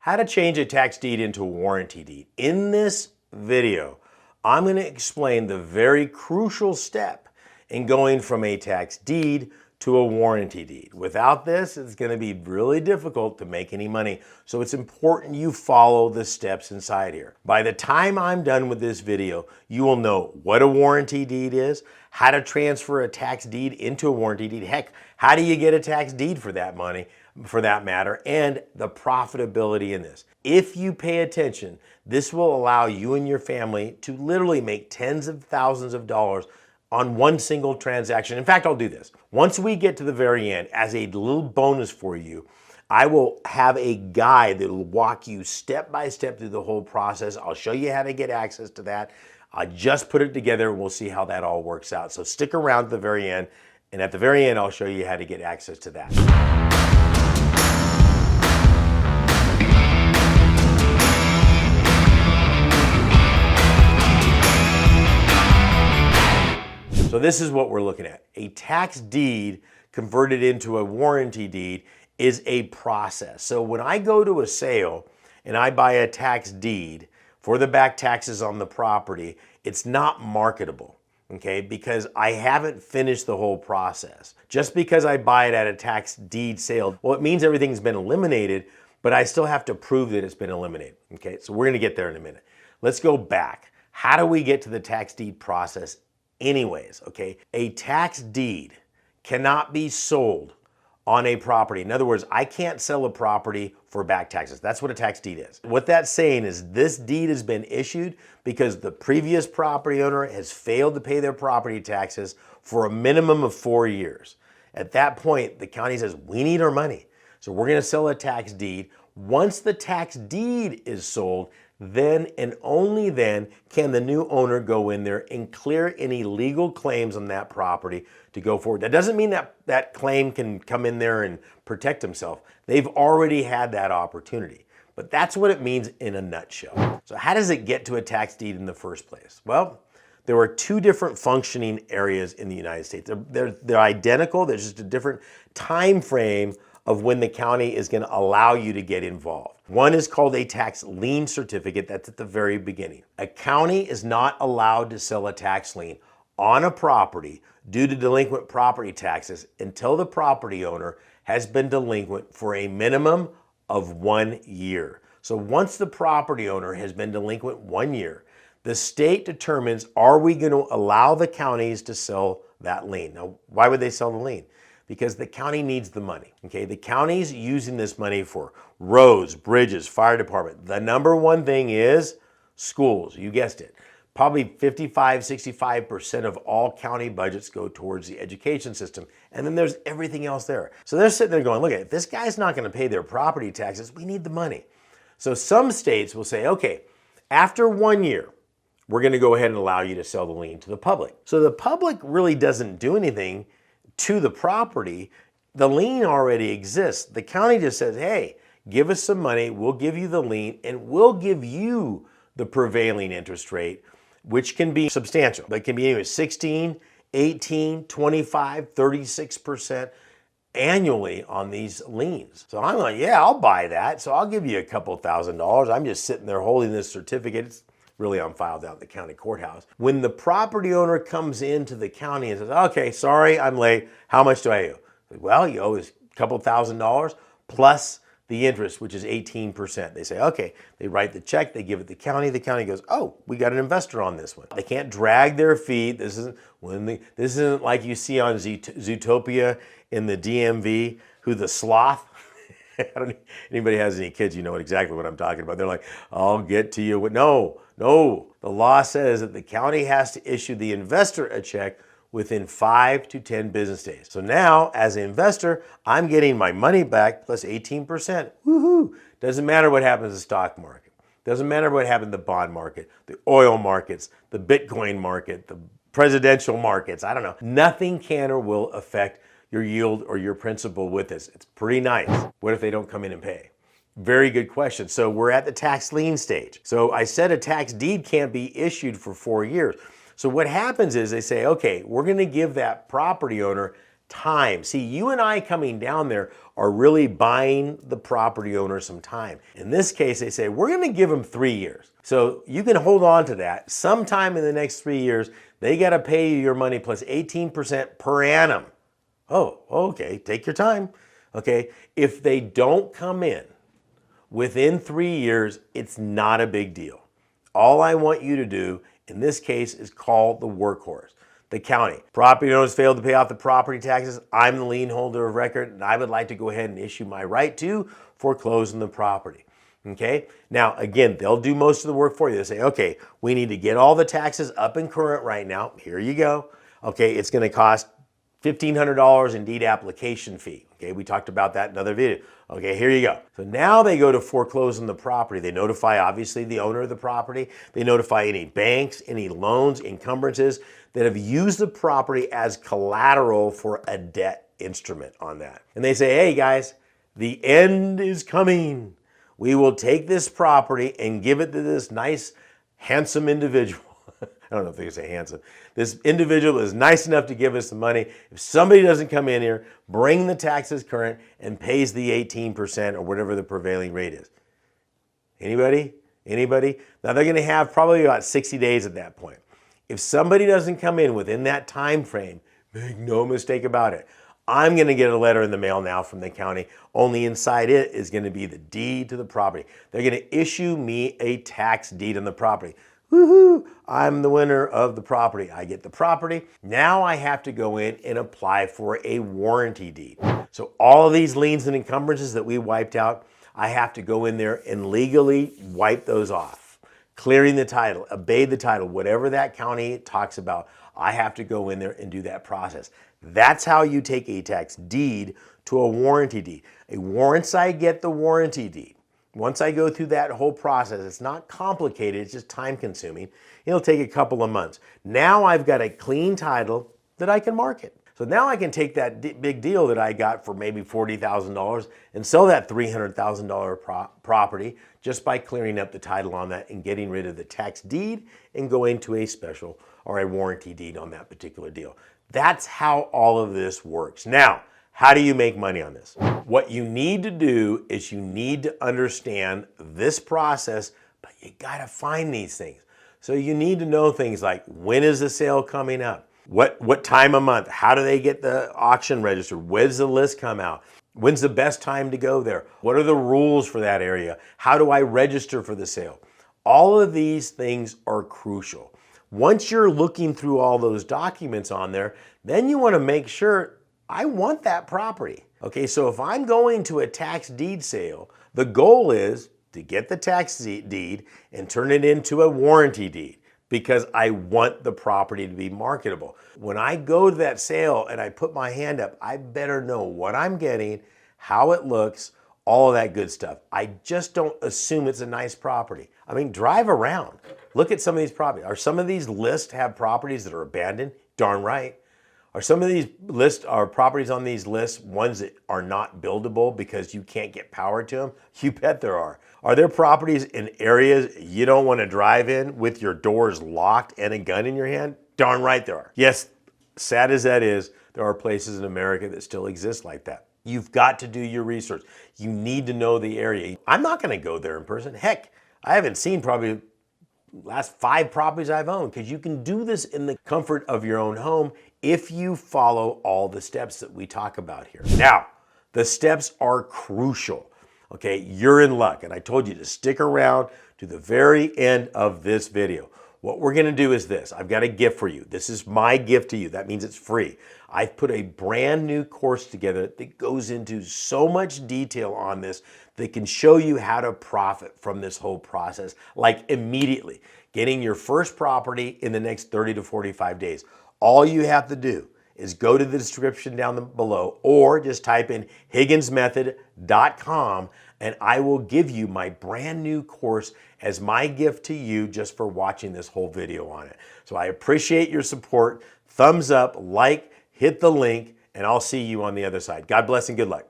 How to change a tax deed into a warranty deed. In this video, I'm going to explain the very crucial step in going from a tax deed to a warranty deed. Without this, it's going to be really difficult to make any money. So it's important you follow the steps inside here. By the time I'm done with this video, you will know what a warranty deed is, how to transfer a tax deed into a warranty deed. Heck, how do you get a tax deed for that money, for that matter, and the profitability in this. If you pay attention, this will allow you and your family to literally make tens of thousands of dollars on one single transaction. In fact, I'll do this. Once we get to the very end, as a little bonus for you, I will have a guide that will walk you step by step through the whole process. I'll show you how to get access to that. I just put it together and we'll see how that all works out. So stick around to the very end, and at the very end, I'll show you how to get access to that. So this is what we're looking at. A tax deed converted into a warranty deed is a process. So when I go to a sale and I buy a tax deed for the back taxes on the property, it's not marketable, okay? Because I haven't finished the whole process. Just because I buy it at a tax deed sale, well, it means everything's been eliminated, but I still have to prove that it's been eliminated, okay? So we're gonna get there in a minute. Let's go back. How do we get to the tax deed process anyways, okay? A tax deed cannot be sold on a property. In other words, I can't sell a property for back taxes. That's what a tax deed is. What that's saying is this deed has been issued because the previous property owner has failed to pay their property taxes for a minimum of 4 years. At that point, the county says, we need our money. So we're gonna sell a tax deed. Once the tax deed is sold, then and only then can the new owner go in there and clear any legal claims on that property to go forward. That doesn't mean that that claim can come in there and protect himself. They've already had that opportunity. But that's what it means in a nutshell. So how does it get to a tax deed in the first place? Well, there are two different functioning areas in the United States. They're identical, there's just a different time frame of when the county is going to allow you to get involved. One is called a tax lien certificate. That's at the very beginning. A county is not allowed to sell a tax lien on a property due to delinquent property taxes until the property owner has been delinquent for a minimum of 1 year. So once the property owner has been delinquent 1 year, the state determines, are we going to allow the counties to sell that lien? Now, why would they sell the lien? Because the county needs the money, okay? The county's using this money for roads, bridges, fire department. The number one thing is schools, you guessed it. Probably 55, 65% of all county budgets go towards the education system. And then there's everything else there. So they're sitting there going, look, if this guy's not gonna pay their property taxes, we need the money. So some states will say, okay, after 1 year, we're gonna go ahead and allow you to sell the lien to the public. So the public really doesn't do anything to the property. The lien already exists. The county just says, hey, give us some money, we'll give you the lien, and we'll give you the prevailing interest rate, which can be substantial. That can be anywhere 16, 18, 25, 36% annually on these liens. So I'm like, yeah, I'll buy that. So I'll give you a couple $1,000s. I'm just sitting there holding this certificate. It's really on file down at the county courthouse. When the property owner comes into the county and says, okay, sorry, I'm late. How much do I owe? Well, you owe us a couple $1,000 plus the interest, which is 18%. They say, okay, they write the check, they give it to the county goes, oh, we got an investor on this one. They can't drag their feet. This isn't like you see on Zootopia in the DMV, who the sloth, anybody has any kids, you know exactly what I'm talking about. They're like, I'll get to you. No, the law says that the county has to issue the investor a check within 5 to 10 business days. So now, as an investor, I'm getting my money back plus 18%. Woohoo! Doesn't matter what happens to the stock market. Doesn't matter what happened to the bond market, the oil markets, the Bitcoin market, the presidential markets. I don't know. Nothing can or will affect your yield or your principal with this. It's pretty nice. What if they don't come in and pay? Very good question. So we're at the tax lien stage. So I said a tax deed can't be issued for 4 years. So what happens is they say, okay, we're going to give that property owner time. See, you and I coming down there are really buying the property owner some time. In this case, they say, we're going to give them 3 years. So you can hold on to that. Sometime in the next 3 years, they got to pay you your money plus 18% per annum. Oh, okay, take your time. Okay, if they don't come in within 3 years, it's not a big deal. All I want you to do in this case is call the workhorse, the county. Property owners failed to pay off the property taxes. I'm the lien holder of record, and I would like to go ahead and issue my right to foreclose on the property. Okay, now again, they'll do most of the work for you. They say, okay, we need to get all the taxes up and current right now. Here you go. Okay, it's going to cost $1,500 in deed application fee. Okay, we talked about that in another video. Okay, here you go. So now they go to foreclose on the property. They notify, obviously, the owner of the property. They notify any banks, any loans, encumbrances that have used the property as collateral for a debt instrument on that. And they say, hey guys, the end is coming. We will take this property and give it to this nice, handsome individual. I don't know if they can say handsome. This individual is nice enough to give us the money. If somebody doesn't come in here, bring the taxes current, and pays the 18% or whatever the prevailing rate is. Anybody? Anybody? Now they're going to have probably about 60 days at that point. If somebody doesn't come in within that time frame, make no mistake about it, I'm going to get a letter in the mail now from the county. Only inside it is going to be the deed to the property. They're going to issue me a tax deed on the property. Woohoo! I'm the winner of the property. I get the property. Now I have to go in and apply for a warranty deed. So all of these liens and encumbrances that we wiped out, I have to go in there and legally wipe those off. Clearing the title, obey the title, whatever that county talks about, I have to go in there and do that process. That's how you take a tax deed to a warranty deed. Once I get the warranty deed, once I go through that whole process, it's not complicated, it's just time consuming. It'll take a couple of months. Now I've got a clean title that I can market. So now I can take that big deal that I got for maybe $40,000 and sell that $300,000 property just by clearing up the title on that and getting rid of the tax deed and going to a special or a warranty deed on that particular deal. That's how all of this works. Now, how do you make money on this? What you need to do is you need to understand this process, but you gotta find these things. So you need to know things like, when is the sale coming up? What time of month? How do they get the auction registered? When does the list come out? When's the best time to go there? What are the rules for that area? How do I register for the sale? All of these things are crucial. Once you're looking through all those documents on there, then you want to make sure I want that property. Okay, so if I'm going to a tax deed sale, the goal is to get the tax deed and turn it into a warranty deed because I want the property to be marketable. When I go to that sale and I put my hand up, I better know what I'm getting, how it looks, all of that good stuff. I just don't assume it's a nice property. I mean, drive around. Look at some of these properties. Are some of these lists have properties that are abandoned? Darn right. Are some of these properties on these lists ones that are not buildable because you can't get power to them? You bet there are. Are there properties in areas you don't want to drive in with your doors locked and a gun in your hand? Darn right there are. Yes, sad as that is, there are places in America that still exist like that. You've got to do your research. You need to know the area. I'm not going to go there in person. Heck, I haven't seen probably last 5 properties I've owned because you can do this in the comfort of your own home if you follow all the steps that we talk about here. Now, the steps are crucial. Okay, you're in luck, and I told you to stick around to the very end of this video. What we're gonna do is this. I've got a gift for you. This is my gift to you. That means it's free. I've put a brand new course together that goes into so much detail on this that can show you how to profit from this whole process, like immediately. Getting your first property in the next 30 to 45 days. All you have to do is go to the description down below or just type in higginsmethod.com and I will give you my brand new course as my gift to you just for watching this whole video on it. So I appreciate your support. Thumbs up, like, hit the link, and I'll see you on the other side. God bless and good luck.